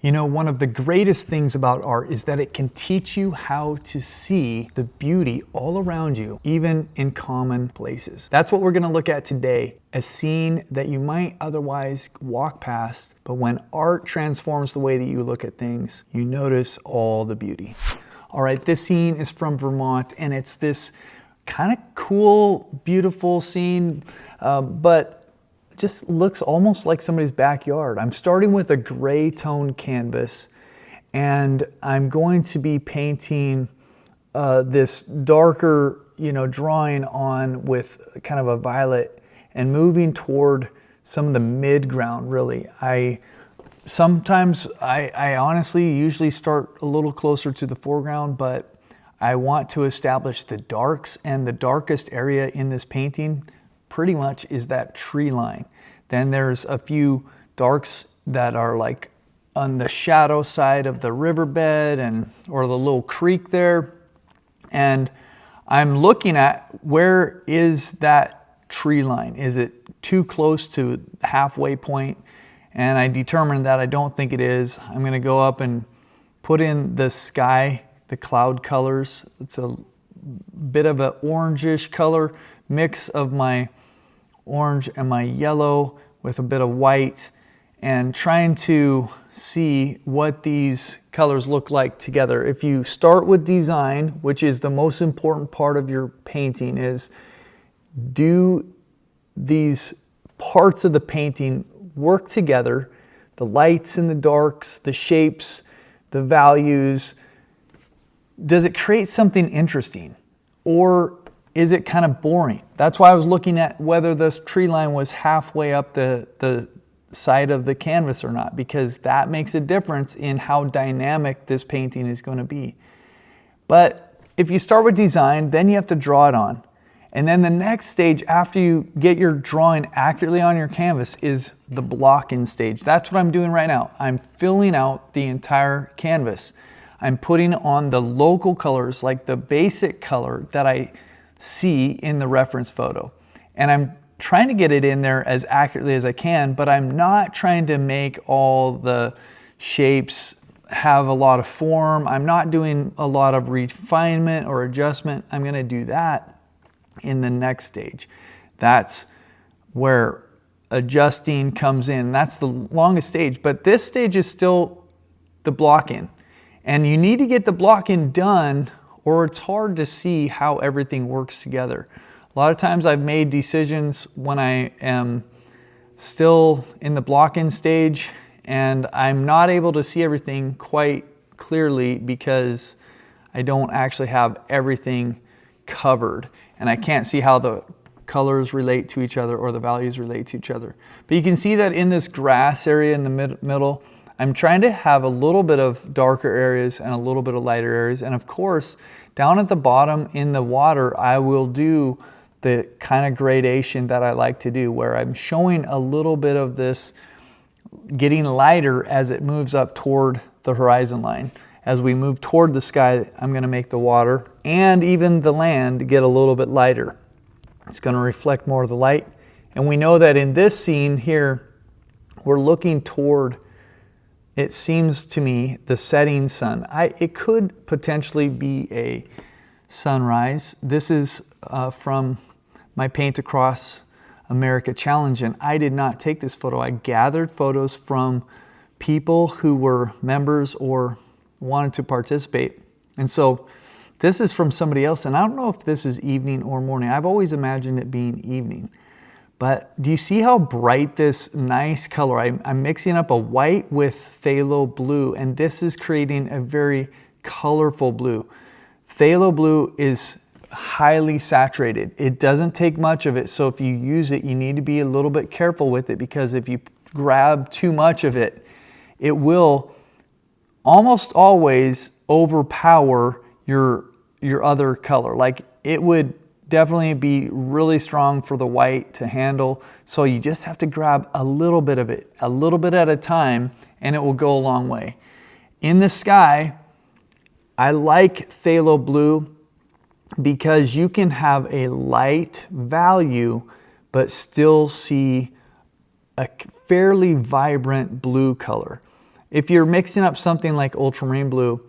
You know, one of the greatest things about art is that it can teach you how to see the beauty all around you, even in common places. That's what we're going to look at today, a scene that you might otherwise walk past, but when art transforms the way that you look at things, you notice all the beauty. All right, this scene is from Vermont, and it's this kind of cool, beautiful scene, but just looks almost like somebody's backyard. I'm starting with a gray tone canvas, and I'm going to be painting this darker, drawing on with kind of a violet and moving toward some of the mid-ground, really. I honestly usually start a little closer to the foreground, but I want to establish the darks, and the darkest area in this painting pretty much is that tree line. Then there's a few darks that are like on the shadow side of the riverbed or the little creek there. And I'm looking at, where is that tree line? Is it too close to halfway point? And I determined that I don't think it is. I'm gonna go up and put in the sky, the cloud colors. It's a bit of an orangish color, mix of my orange and my yellow with a bit of white, and trying to see what these colors look like together. If you start with design, which is the most important part of your painting, is do these parts of the painting work together, the lights and the darks, the shapes, the values. Does it create something interesting, or is it kind of boring? That's why I was looking at whether this tree line was halfway up the side of the canvas or not, because that makes a difference in how dynamic this painting is going to be. But if you start with design, then you have to draw it on. And then the next stage after you get your drawing accurately on your canvas is the blocking stage. That's what I'm doing right now. I'm filling out the entire canvas. I'm putting on the local colors, like the basic color that I see in the reference photo. And I'm trying to get it in there as accurately as I can, but I'm not trying to make all the shapes have a lot of form. I'm not doing a lot of refinement or adjustment. I'm gonna do that in the next stage. That's where adjusting comes in. That's the longest stage, but this stage is still the block-in. And you need to get the block-in done, or it's hard to see how everything works together. A lot of times I've made decisions when I am still in the block-in stage, and I'm not able to see everything quite clearly because I don't actually have everything covered, and I can't see how the colors relate to each other or the values relate to each other. But you can see that in this grass area in the middle, I'm trying to have a little bit of darker areas and a little bit of lighter areas. And of course, down at the bottom in the water, I will do the kind of gradation that I like to do, where I'm showing a little bit of this getting lighter as it moves up toward the horizon line. As we move toward the sky, I'm gonna make the water and even the land get a little bit lighter. It's gonna reflect more of the light. And we know that in this scene here, we're looking toward, it seems to me, the setting sun. It could potentially be a sunrise. This is from my Paint Across America challenge, and I did not take this photo. I gathered photos from people who were members or wanted to participate. And so this is from somebody else, and I don't know if this is evening or morning. I've always imagined it being evening. But do you see how bright this nice color? I'm mixing up a white with phthalo blue, and this is creating a very colorful blue. Phthalo blue is highly saturated. It doesn't take much of it, so if you use it, you need to be a little bit careful with it, because if you grab too much of it, it will almost always overpower your other color. Like, it would definitely be really strong for the white to handle. So you just have to grab a little bit of it, a little bit at a time, and it will go a long way. In the sky, I like phthalo blue because you can have a light value, but still see a fairly vibrant blue color. if you're mixing up something like ultramarine blue,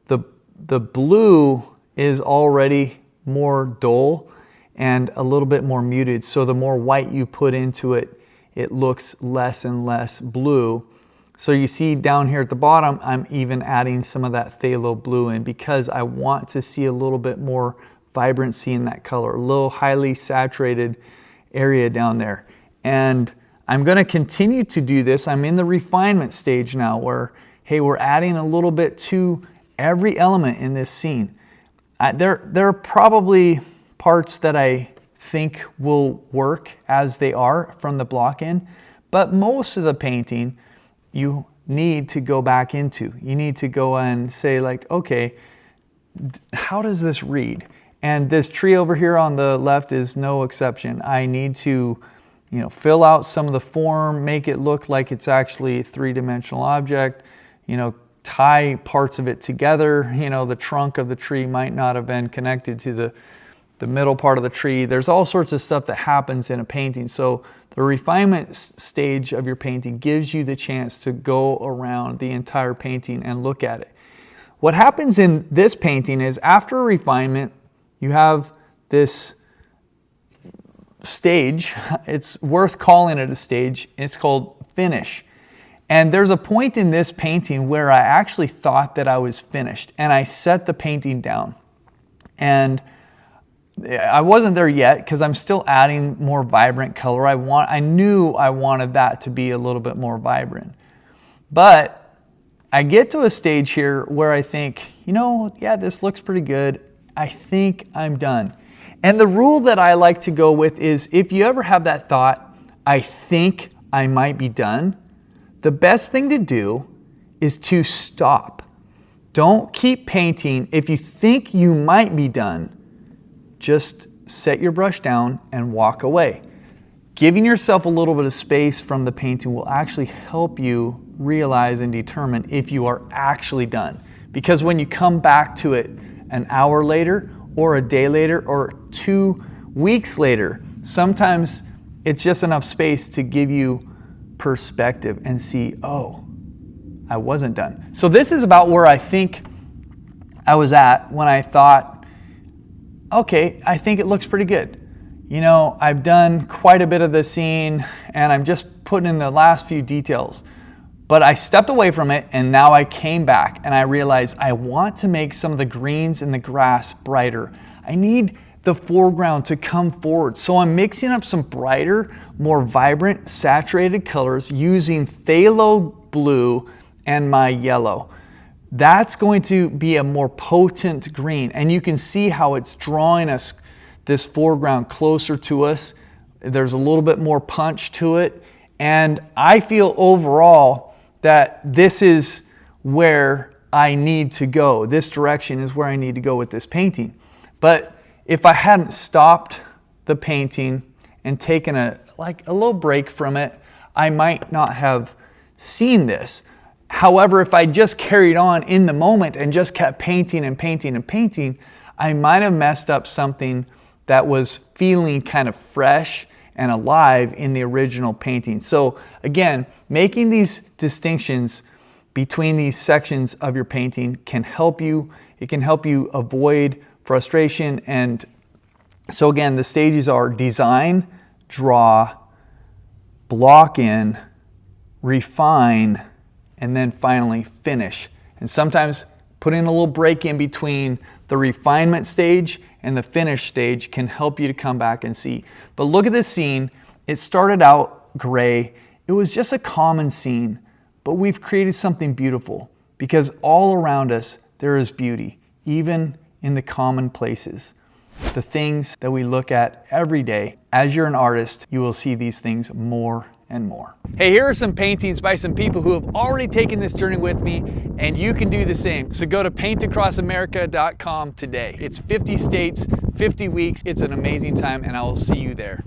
the blue is already more dull and a little bit more muted. So the more white you put into it, it looks less and less blue. So you see down here at the bottom, I'm even adding some of that phthalo blue in because I want to see a little bit more vibrancy in that color, a little highly saturated area down there. And I'm gonna continue to do this. I'm in the refinement stage now where, hey, we're adding a little bit to every element in this scene. There are probably parts that I think will work as they are from the block in, but most of the painting you need to go back into. You need to go and say like, okay, how does this read? And this tree over here on the left is no exception. I need to, fill out some of the form, make it look like it's actually a three-dimensional object, tie parts of it together. The trunk of the tree might not have been connected to the middle part of the tree. There's all sorts of stuff that happens in a painting. So the refinement stage of your painting gives you the chance to go around the entire painting and look at it. What happens in this painting is after refinement, you have this stage. It's worth calling it a stage. It's called finish. And there's a point in this painting where I actually thought that I was finished and I set the painting down. And I wasn't there yet because I'm still adding more vibrant color. I knew I wanted that to be a little bit more vibrant. But I get to a stage here where I think, yeah, this looks pretty good. I think I'm done. And the rule that I like to go with is if you ever have that thought, I think I might be done, the best thing to do is to stop. Don't keep painting. If you think you might be done, just set your brush down and walk away. Giving yourself a little bit of space from the painting will actually help you realize and determine if you are actually done. Because when you come back to it an hour later or a day later or 2 weeks later, sometimes it's just enough space to give you perspective and see, oh, I wasn't done. So this is about where I think I was at when I thought, okay, I think it looks pretty good. I've done quite a bit of the scene and I'm just putting in the last few details. But I stepped away from it and now I came back and I realized I want to make some of the greens in the grass brighter. I need the foreground to come forward. So I'm mixing up some brighter, more vibrant, saturated colors using phthalo blue and my yellow. That's going to be a more potent green. And you can see how it's drawing us, this foreground, closer to us. There's a little bit more punch to it. And I feel overall that this is where I need to go. This direction is where I need to go with this painting. But if I hadn't stopped the painting and taken a little break from it, I might not have seen this. However, if I just carried on in the moment and just kept painting and painting and painting, I might have messed up something that was feeling kind of fresh and alive in the original painting. So again, making these distinctions between these sections of your painting can help you. It can help you avoid frustration. And so again, the stages are design, draw, block in, refine, and then finally finish. And sometimes putting a little break in between the refinement stage and the finish stage can help you to come back and see. But look at this scene. It started out gray. It was just a common scene, but we've created something beautiful because all around us there is beauty, even in the common places. The things that we look at every day. As you're an artist, you will see these things more and more. Hey, here are some paintings by some people who have already taken this journey with me, and you can do the same. So go to paintacrossamerica.com today. It's 50 states, 50 weeks. It's an amazing time, and I will see you there.